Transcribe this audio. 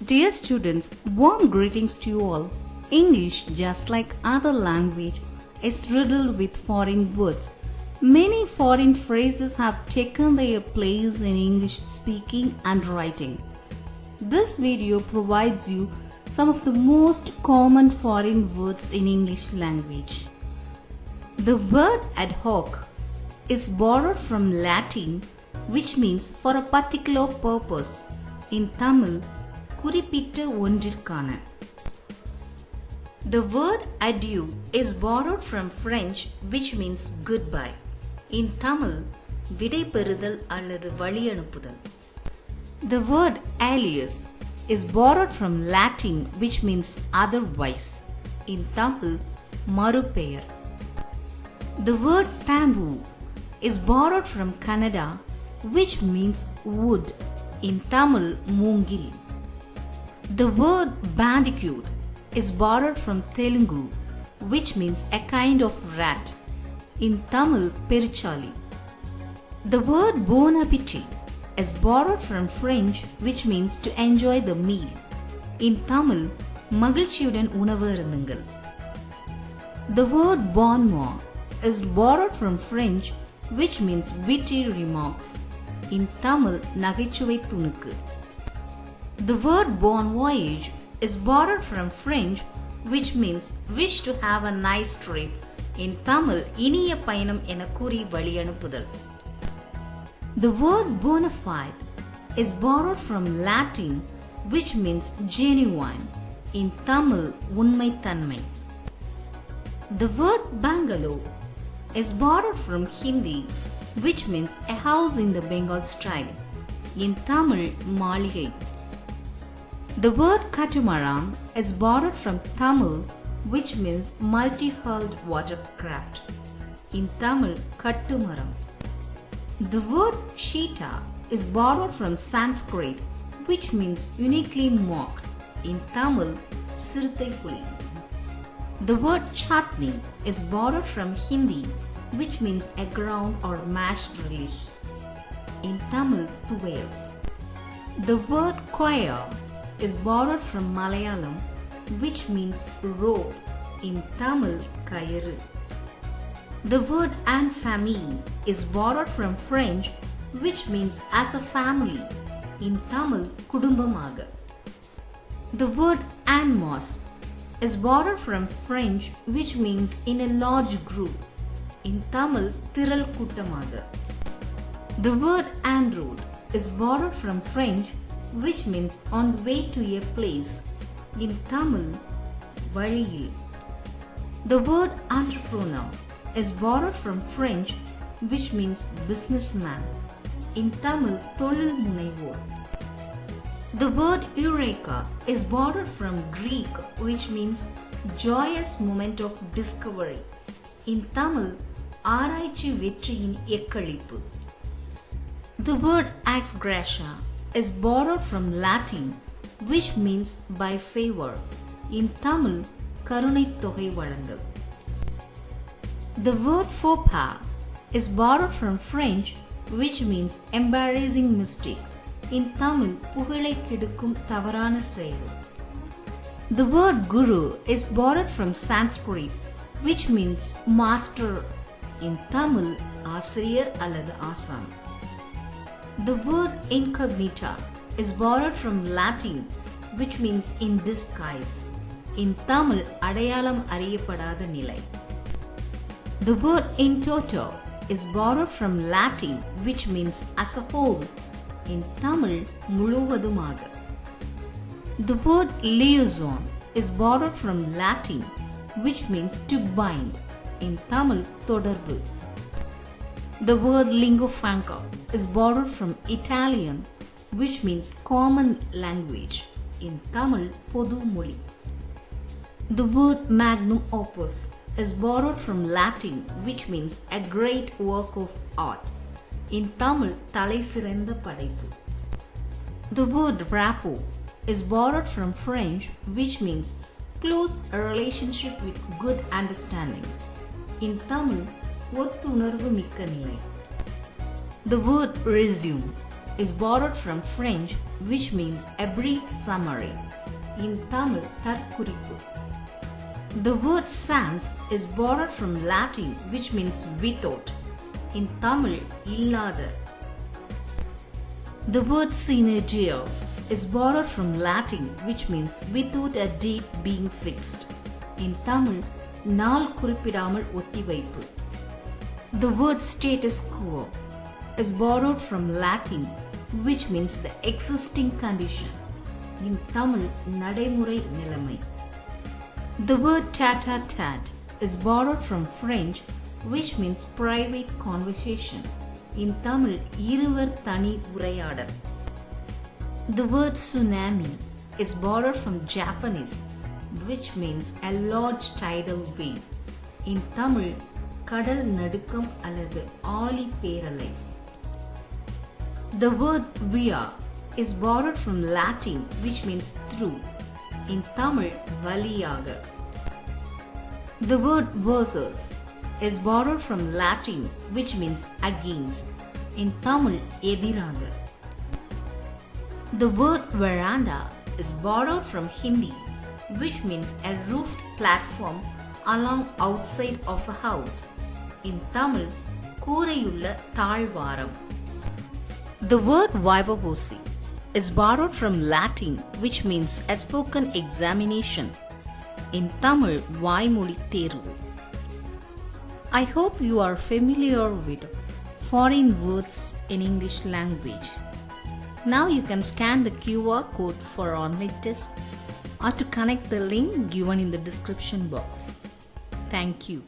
Dear students, warm greetings to you all. English, just like other language, is riddled with foreign words. Many foreign phrases have taken their place in English speaking and writing. This video provides you some of the most common foreign words in English language. The word ad hoc is borrowed from Latin, which means for a particular purpose. In Tamil, குறிப்பிட்ட ஒன்றிற்கான. The word adieu is borrowed from French, which means goodbye. In Tamil, விடைபெறுதல் அல்லது வழி அனுப்புதல். The word alias is borrowed from Latin, which means otherwise. In Tamil, மறுபெயர். The word bamboo is borrowed from Kannada, which means wood. In Tamil, மூங்கில். The word bandicoot is borrowed from Telugu, which means a kind of rat. In Tamil, perichali. The word bon appetit is borrowed from French, which means to enjoy the meal. In Tamil, மகிழ்ச்சியுடன் உணவு அருந்துங்கள். The word bon mot is borrowed from French, which means witty remarks. In Tamil, நகைச்சுவை துணுக்கு. The word bon voyage is borrowed from French, which means wish to have a nice trip. In Tamil, இனிய பயணம் என கூறி வழி அனுப்புதல். The word bona fide is borrowed from Latin, which means genuine. In Tamil, உண்மைத்தன்மை. The word bungalow is borrowed from Hindi, which means a house in the Bengal style. In Tamil, மாளிகை. The word catamaran is borrowed from Tamil, which means multi-hulled watercraft. In Tamil, kattumaram. The word cheetah is borrowed from Sanskrit, which means uniquely mocked. In Tamil, சிறுத்தை புலி. The word chutney is borrowed from Hindi, which means a ground or mashed relish. In Tamil, துவையல். The word choir is borrowed from Malayalam, which means rope. In Tamil, கயிறு. The word en famille is borrowed from French, which means as a family. In Tamil, குடும்பமாக. The word en masse is borrowed from French, which means in a large group. In Tamil, திரள் கூட்டமாக. The word en route is borrowed from French, which means on the way to a place. In Tamil, வழியில். The word entrepreneur is borrowed from French, which means businessman. In Tamil, தொழில் முனைவோர். The word eureka is borrowed from Greek, which means joyous moment of discovery. In Tamil, ஆராய்ச்சி வெற்றியின் எக்களிப்பு. The word ex gratia is borrowed from Latin, which means by favor. In Tamil, கருணைத் தொகை வழங்கல். The word faux pas is borrowed from French, which means embarrassing mistake. In Tamil, புகழை கெடுக்கும் தவறான செயல். The word guru is borrowed from Sanskrit, which means master. In Tamil, ஆசிரியர் அல்லது ஆசான். The word incognita is borrowed from Latin, which means in disguise. In Tamil, அடையாளம் அறியப்படாத நிலை. The word in toto is borrowed from Latin, which means as a whole. In Tamil, முழுவதுமாக. The word liaison is borrowed from Latin, which means to bind. In Tamil, தொடர்பு. The word lingua franca is borrowed from Italian, which means common language. In Tamil, பொது மொழி. The word magnum opus is borrowed from Latin, which means a great work of art. In Tamil, தலை சிறந்த படைப்பு. The word rapport is borrowed from French, which means close relationship with good understanding. In Tamil, ஒத்துணர்வு மிக்க நிலை. The word resume is borrowed from French, which means a brief summary. In Tamil, தற்குறிப்பு. The word sans is borrowed from Latin, which means without. In Tamil, இல்லாத. The word synergia is borrowed from Latin, which means without a date being fixed. In Tamil, நாள் குறிப்பிடாமல் ஒத்திவைப்பு. The word status quo is borrowed from Latin, which means the existing condition. In Tamil, நடைமுறை நிலைமை. The word tête-à-tête is borrowed from French, which means private conversation. In Tamil, இருவர் தனி உரையாடல். The word tsunami is borrowed from Japanese, which means a large tidal wave. In Tamil, கடல் நடுக்கம் அல்லது ஆழி பேரலை. The word via is borrowed from Latin, which means through. In Tamil, வழியாக. The word versus is borrowed from Latin, which means against. In Tamil, எதிராக. The word veranda is borrowed from Hindi, which means a roofed platform along outside of a house. In Tamil, கூரையுள்ள தாழ்வாரம். The word vivavosi is borrowed from Latin, which means a spoken examination. In Tamil, வாய்மொழி தேர்வு. I hope you are familiar with foreign words in English language. Now you can scan the QR code for online test or to connect the link given in the description box. Thank you.